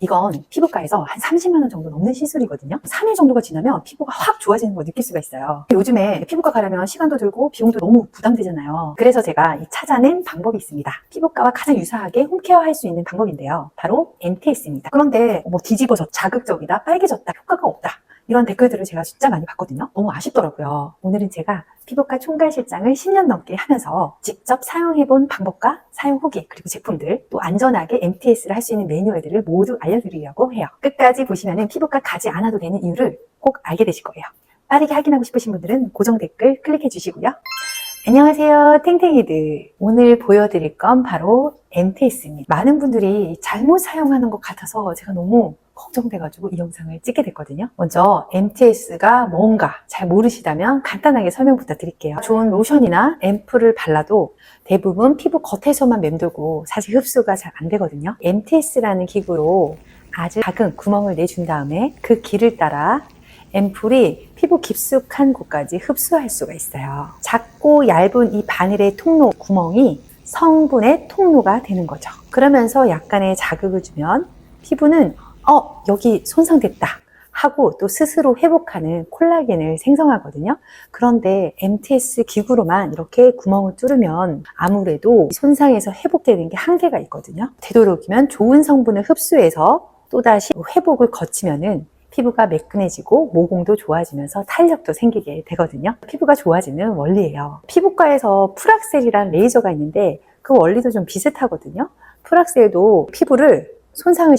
이건 피부과에서 한 30만 원 정도 넘는 시술이거든요. 3일 정도가 지나면 피부가 확 좋아지는 걸 느낄 수가 있어요. 요즘에 피부과 가려면 시간도 들고 비용도 너무 부담되잖아요. 그래서 제가 찾아낸 방법이 있습니다. 피부과와 가장 유사하게 홈케어 할 수 있는 방법인데요. 바로 MTS입니다. 그런데 뒤집어졌다, 자극적이다, 빨개졌다, 효과가 없다, 이런 댓글들을 제가 진짜 많이 봤거든요. 너무 아쉽더라고요. 오늘은 제가 피부과 총괄실장을 10년 넘게 하면서 직접 사용해본 방법과 사용 후기, 그리고 제품들, 또 안전하게 MTS를 할 수 있는 매뉴얼들을 모두 알려드리려고 해요. 끝까지 보시면 피부과 가지 않아도 되는 이유를 꼭 알게 되실 거예요. 빠르게 확인하고 싶으신 분들은 고정 댓글 클릭해 주시고요. 안녕하세요, 탱탱이들. 오늘 보여드릴 건 바로 MTS입니다. 많은 분들이 잘못 사용하는 것 같아서 제가 너무 걱정돼가지고 이 영상을 찍게 됐거든요. 먼저 MTS가 뭔가 잘 모르시다면 간단하게 설명 부탁드릴게요. 좋은 로션이나 앰플을 발라도 대부분 피부 겉에서만 맴돌고 사실 흡수가 잘 안 되거든요. MTS라는 기구로 아주 작은 구멍을 내준 다음에 그 길을 따라 앰플이 피부 깊숙한 곳까지 흡수할 수가 있어요. 작고 얇은 이 바늘의 통로, 구멍이 성분의 통로가 되는 거죠. 그러면서 약간의 자극을 주면 피부는 여기 손상됐다 하고 또 스스로 회복하는 콜라겐을 생성하거든요. 그런데 MTS 기구로만 이렇게 구멍을 뚫으면 아무래도 손상에서 회복되는 게 한계가 있거든요. 되도록이면 좋은 성분을 흡수해서 또다시 회복을 거치면은 피부가 매끈해지고 모공도 좋아지면서 탄력도 생기게 되거든요. 피부가 좋아지는 원리예요. 피부과에서 풀악셀이라는 레이저가 있는데 그 원리도 좀 비슷하거든요. 풀악셀도 피부를 손상을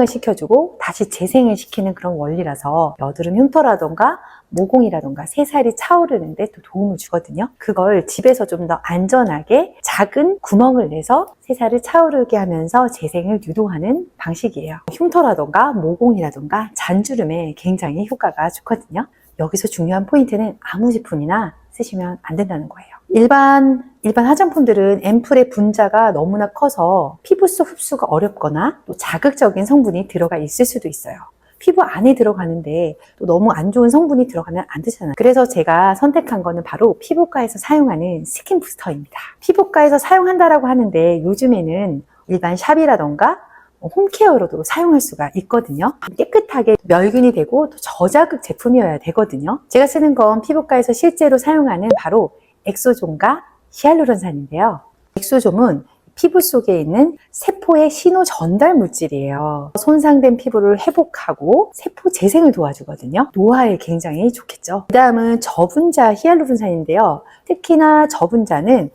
시켜주고 다시 재생을 시키는 그런 원리라서 여드름 흉터라던가 모공이라던가 새살이 차오르는데 또 도움을 주거든요. 그걸 집에서 좀 더 안전하게 작은 구멍을 내서 새살을 차오르게 하면서 재생을 유도하는 방식이에요. 흉터라던가 모공이라던가 잔주름에 굉장히 효과가 좋거든요. 여기서 중요한 포인트는 아무 제품이나 쓰시면 안 된다는 거예요. 일반 화장품들은 앰플의 분자가 너무나 커서 피부 속 흡수가 어렵거나 또 자극적인 성분이 들어가 있을 수도 있어요. 피부 안에 들어가는데 또 너무 안 좋은 성분이 들어가면 안 되잖아요. 그래서 제가 선택한 거는 바로 피부과에서 사용하는 스킨 부스터입니다. 피부과에서 사용한다라고 하는데 요즘에는 일반 샵이라던가 홈케어로도 사용할 수가 있거든요. 깨끗하게 멸균이 되고 또 저자극 제품이어야 되거든요. 제가 쓰는 건 피부과에서 실제로 사용하는 바로 엑소존과 히알루론산인데요. 엑소존은 피부 속에 있는 세포의 신호 전달 물질이에요. 손상된 피부를 회복하고 세포 재생을 도와주거든요. 노화에 굉장히 좋겠죠. 그 다음은 저분자 히알루론산인데요. 특히나 저분자는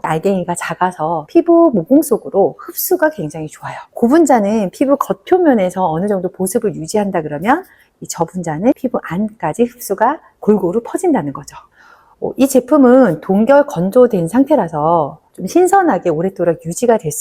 알갱이가 작아서 피부 모공 속으로 흡수가 굉장히 좋아요. 고분자는 피부 겉표면에서 어느 정도 보습을 유지한다 그러면 이 저분자는 피부 안까지 흡수가 골고루 퍼진다는 거죠. 이 제품은 동결 건조된 상태라서 좀 신선하게 오랫도록 유지가 될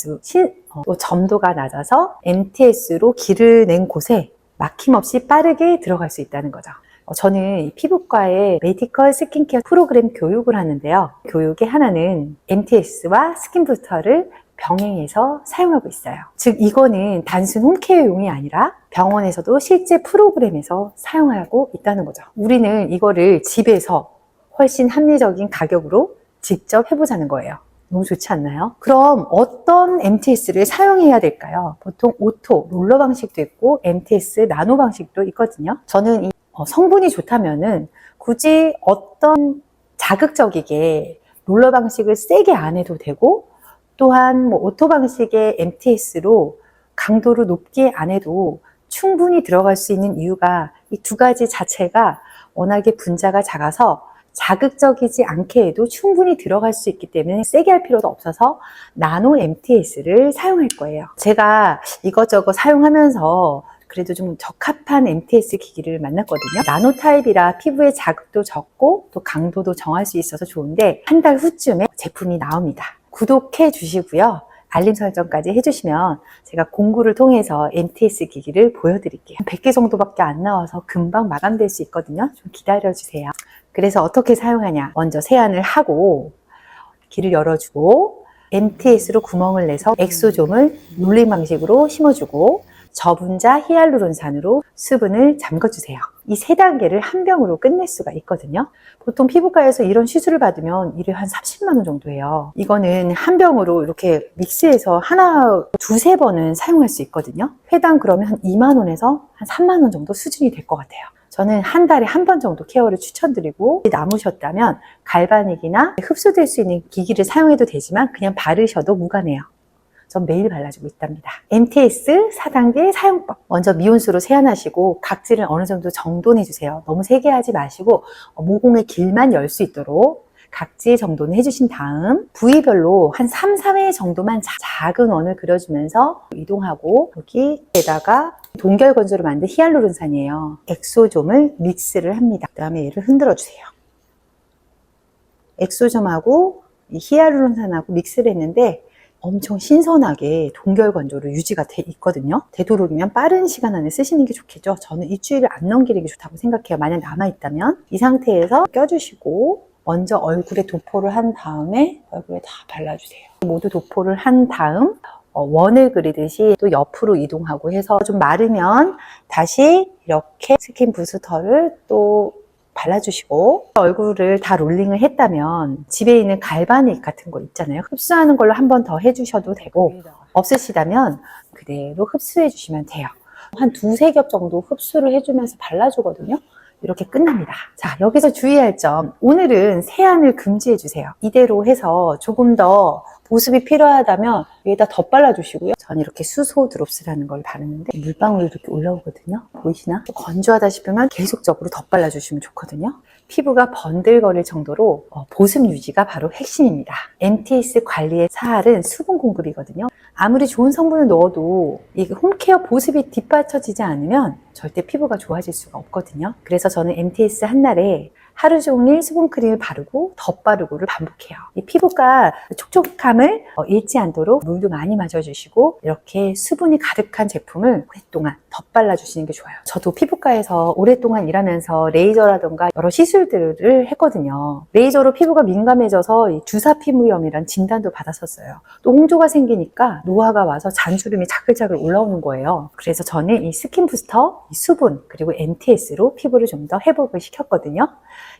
또 점도가 낮아서 MTS로 길을 낸 곳에 막힘없이 빠르게 들어갈 수 있다는 거죠. 저는 피부과에 메디컬 스킨케어 프로그램 교육을 하는데요. 교육의 하나는 MTS와 스킨부스터를 병행해서 사용하고 있어요. 즉 이거는 단순 홈케어용이 아니라 병원에서도 실제 프로그램에서 사용하고 있다는 거죠. 우리는 이거를 집에서 훨씬 합리적인 가격으로 직접 해보자는 거예요. 너무 좋지 않나요? 그럼 어떤 MTS를 사용해야 될까요? 보통 오토, 롤러 방식도 있고 MTS 나노 방식도 있거든요. 저는 이 성분이 좋다면은 굳이 어떤 자극적이게 롤러 방식을 세게 안 해도 되고 또한 오토 방식의 MTS로 강도를 높게 안 해도 충분히 들어갈 수 있는 이유가 이 두 가지 자체가 워낙에 분자가 작아서 자극적이지 않게 해도 충분히 들어갈 수 있기 때문에 세게 할 필요도 없어서 나노 MTS를 사용할 거예요. 제가 이것저것 사용하면서 그래도 좀 적합한 MTS 기기를 만났거든요. 나노 타입이라 피부에 자극도 적고 또 강도도 정할 수 있어서 좋은데 한 달 후쯤에 제품이 나옵니다. 구독해 주시고요. 알림 설정까지 해주시면 제가 공구를 통해서 MTS 기기를 보여드릴게요. 100개 정도밖에 안 나와서 금방 마감될 수 있거든요. 좀 기다려주세요. 그래서 어떻게 사용하냐. 먼저 세안을 하고 길을 열어주고 MTS로 구멍을 내서 엑소존을 롤링 방식으로 심어주고 저분자 히알루론산으로 수분을 잠궈주세요. 이 3단계를 한 병으로 끝낼 수가 있거든요. 보통 피부과에서 이런 시술을 받으면 일에 한 30만 원 정도 해요. 이거는 한 병으로 이렇게 믹스해서 하나, 2-3번은 사용할 수 있거든요. 회당 그러면 한 2만 원에서 한 3만 원 정도 수준이 될 것 같아요. 저는 한 달에 한 번 정도 케어를 추천드리고, 남으셨다면 갈바닉이나 흡수될 수 있는 기기를 사용해도 되지만 그냥 바르셔도 무관해요. 전 매일 발라주고 있답니다. MTS 4단계 사용법. 먼저 미온수로 세안하시고 각질을 어느 정도 정돈해주세요. 너무 세게 하지 마시고 모공의 길만 열 수 있도록 각질 정돈을 해주신 다음 부위별로 한 3-4회 정도만 작은 원을 그려주면서 이동하고 여기에다가 동결건조로 만든 히알루론산이에요. 엑소좀을 믹스를 합니다. 그 다음에 얘를 흔들어주세요. 엑소좀하고 이 히알루론산하고 믹스를 했는데 엄청 신선하게 동결 건조로 유지가 돼 있거든요. 되도록이면 빠른 시간 안에 쓰시는 게 좋겠죠. 저는 일주일을 안 넘기는 게 좋다고 생각해요. 만약 남아있다면 이 상태에서 껴주시고 먼저 얼굴에 도포를 한 다음에 얼굴에 다 발라주세요. 모두 도포를 한 다음 원을 그리듯이 또 옆으로 이동하고 해서 좀 마르면 다시 이렇게 스킨 부스터를 또 발라주시고 얼굴을 다 롤링을 했다면 집에 있는 갈바닉 같은 거 있잖아요. 흡수하는 걸로 한 번 더 해주셔도 되고 없으시다면 그대로 흡수해 주시면 돼요. 한 2-3겹 정도 흡수를 해주면서 발라주거든요. 이렇게 끝납니다. 자, 여기서 주의할 점. 오늘은 세안을 금지해 주세요. 이대로 해서 조금 더 보습이 필요하다면 위에다 덧발라 주시고요. 전 이렇게 수소 드롭스라는 걸 바르는데 물방울이 이렇게 올라오거든요. 보이시나? 건조하다 싶으면 계속적으로 덧발라 주시면 좋거든요. 피부가 번들거릴 정도로 보습 유지가 바로 핵심입니다. MTS 관리의 사활은 수분 공급이거든요. 아무리 좋은 성분을 넣어도 이게 홈케어 보습이 뒷받쳐지지 않으면 절대 피부가 좋아질 수가 없거든요. 그래서 저는 MTS 한 날에 하루 종일 수분크림을 바르고 덧바르고를 반복해요. 이 피부가 촉촉함을 잃지 않도록 물도 많이 마셔주시고 이렇게 수분이 가득한 제품을 오랫동안 덧발라주시는 게 좋아요. 저도 피부과에서 오랫동안 일하면서 레이저라던가 여러 시술들을 했거든요. 레이저로 피부가 민감해져서 주사 피부염이란 진단도 받았었어요. 또 홍조가 생기니까 노화가 와서 잔주름이 자글자글 올라오는 거예요. 그래서 저는 이 스킨 부스터, 이 수분, 그리고 MTS로 피부를 좀 더 회복을 시켰거든요.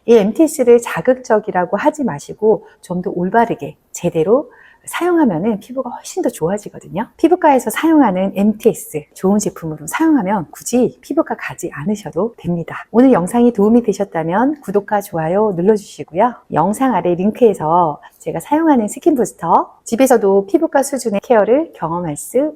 이 MTS를 자극적이라고 하지 마시고 좀 더 올바르게 제대로 사용하면 피부가 훨씬 더 좋아지거든요. 피부과에서 사용하는 MTS 좋은 제품으로 사용하면 굳이 피부과 가지 않으셔도 됩니다. 오늘 영상이 도움이 되셨다면 구독과 좋아요 눌러주시고요. 영상 아래 링크에서 제가 사용하는 스킨 부스터 집에서도 피부과 수준의 케어를 경험할 수